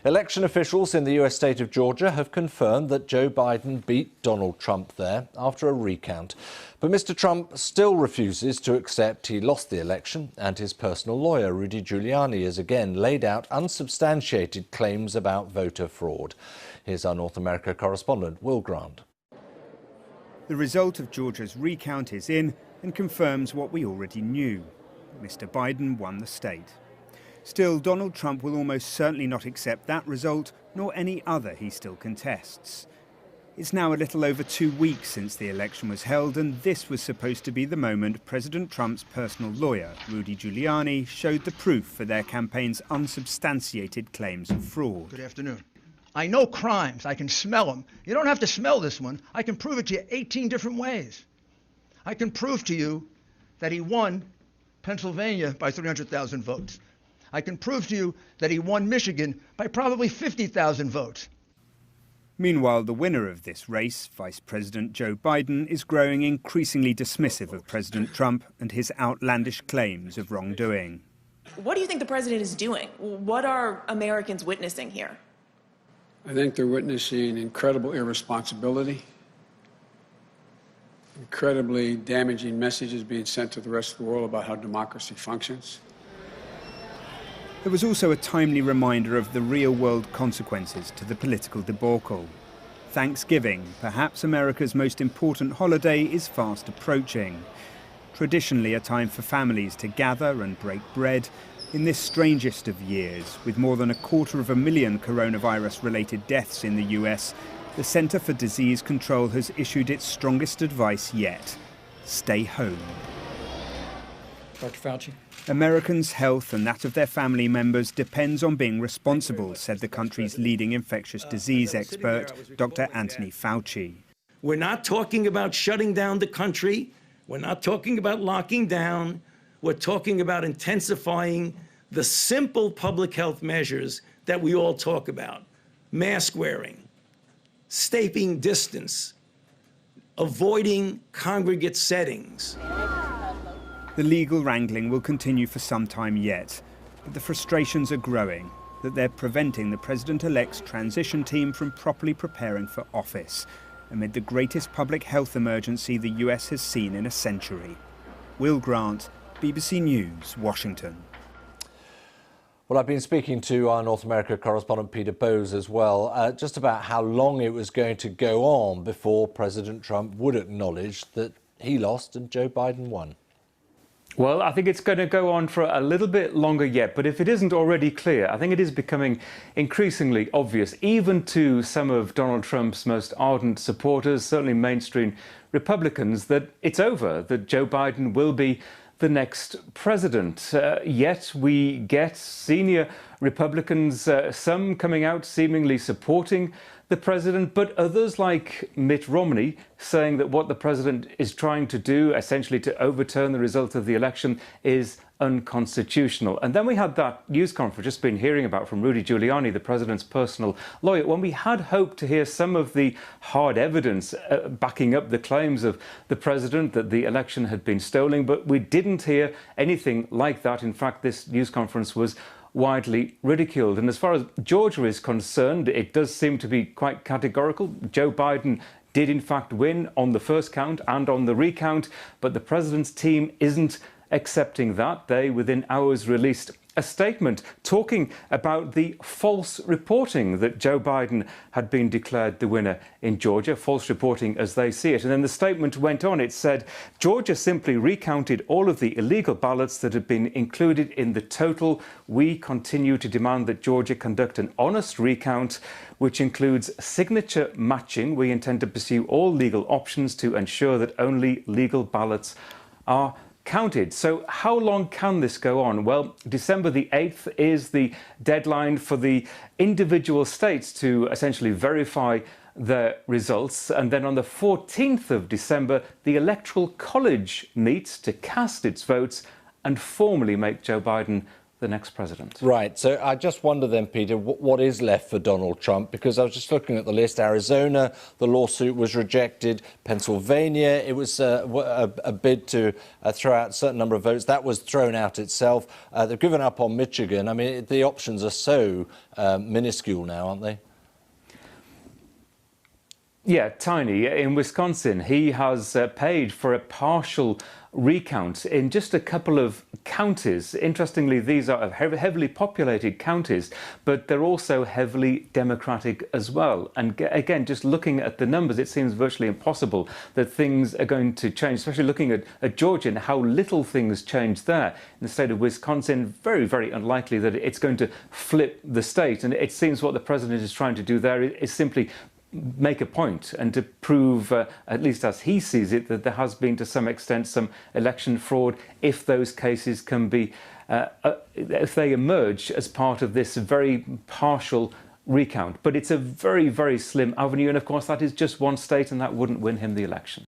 Election officials in the US state of Georgia have confirmed that Joe Biden beat Donald Trump there after a recount. But Mr. Trump still refuses to accept he lost the election, and his personal lawyer, Rudy Giuliani, has again laid out unsubstantiated claims about voter fraud. Here's our North America correspondent, Will Grant. The result of Georgia's recount is in and confirms what we already knew. Mr. Biden won the state. Still, Donald Trump will almost certainly not accept that result, nor any other he still contests. It's now a little over 2 weeks since the election was held, and this was supposed to be the moment President Trump's personal lawyer, Rudy Giuliani, showed the proof for their campaign's unsubstantiated claims of fraud. Good afternoon. I know crimes. I can smell them. You don't have to smell this one. I can prove it to you 18 different ways. I can prove to you that he won Pennsylvania by 300,000 votes. I can prove to you that he won Michigan by probably 50,000 votes. Meanwhile, the winner of this race, Vice President Joe Biden, is growing increasingly dismissive of President Trump and his outlandish claims of wrongdoing. What do you think the president is doing? What are Americans witnessing here? I think they're witnessing incredible irresponsibility, incredibly damaging messages being sent to the rest of the world about how democracy functions. There was also a timely reminder of the real-world consequences to the political debacle. Thanksgiving, perhaps America's most important holiday, is fast approaching. Traditionally a time for families to gather and break bread. In this strangest of years, with more than 250,000 coronavirus-related deaths in the US, the Centre for Disease Control has issued its strongest advice yet: stay home. Dr. Fauci. Americans' health and that of their family members depends on being responsible, said the country's leading infectious disease expert, Dr. Anthony Fauci. We're not talking about shutting down the country. We're not talking about locking down. We're talking about intensifying the simple public health measures that we all talk about: mask wearing, staying distance, avoiding congregate settings. The legal wrangling will continue for some time yet, but the frustrations are growing that they're preventing the president-elect's transition team from properly preparing for office amid the greatest public health emergency the US has seen in a century. Will Grant, BBC News, Washington. Well, I've been speaking to our North America correspondent Peter Bowes as well, just about how long it was going to go on before President Trump would acknowledge that he lost and Joe Biden won. Well, I think it's going to go on for a little bit longer yet, but if it isn't already clear, I think it is becoming increasingly obvious, even to some of Donald Trump's most ardent supporters, certainly mainstream Republicans, that it's over, that Joe Biden will be the next president. Yet we get senior Republicans, some coming out seemingly supporting the president, but others like Mitt Romney saying that what the president is trying to do, essentially to overturn the result of the election, is unconstitutional. And then we had that news conference just been hearing about from Rudy Giuliani, the president's personal lawyer, when we had hoped to hear some of the hard evidence backing up the claims of the president that the election had been stolen, but we didn't hear anything like that. In fact, this news conference was widely ridiculed. And as far as Georgia is concerned, it does seem to be quite categorical. Joe Biden did in fact win on the first count and on the recount, but the president's team isn't accepting that. They, within hours, released a statement talking about the false reporting that Joe Biden had been declared the winner in Georgia, false reporting as they see it. And then the statement went on. It said, Georgia simply recounted all of the illegal ballots that had been included in the total. We continue to demand that Georgia conduct an honest recount, which includes signature matching. We intend to pursue all legal options to ensure that only legal ballots are counted. So how long can this go on? Well, December the 8th is the deadline for the individual states to essentially verify the results. And then on the 14th of December, the Electoral College meets to cast its votes and formally make Joe Biden the the next president. Right. So I just wonder then, Peter, what is left for Donald Trump? Because I was just looking at the list. Arizona, the lawsuit was rejected. Pennsylvania, it was a bid to throw out a certain number of votes. That was thrown out itself. They've given up on Michigan. I mean, the options are so minuscule now, aren't they? Yeah, tiny. In Wisconsin, he has paid for a partial recount in just a couple of counties. Interestingly, these are heavily populated counties, but they're also heavily Democratic as well. And again, just looking at the numbers, it seems virtually impossible that things are going to change, especially looking at Georgia and how little things change there. In the state of Wisconsin, very, very unlikely that it's going to flip the state. And it seems what the president is trying to do there is simply make a point and to prove, at least as he sees it, that there has been to some extent some election fraud if those cases can be, if they emerge as part of this very partial recount. But it's a very, very slim avenue, and of course that is just one state and that wouldn't win him the election.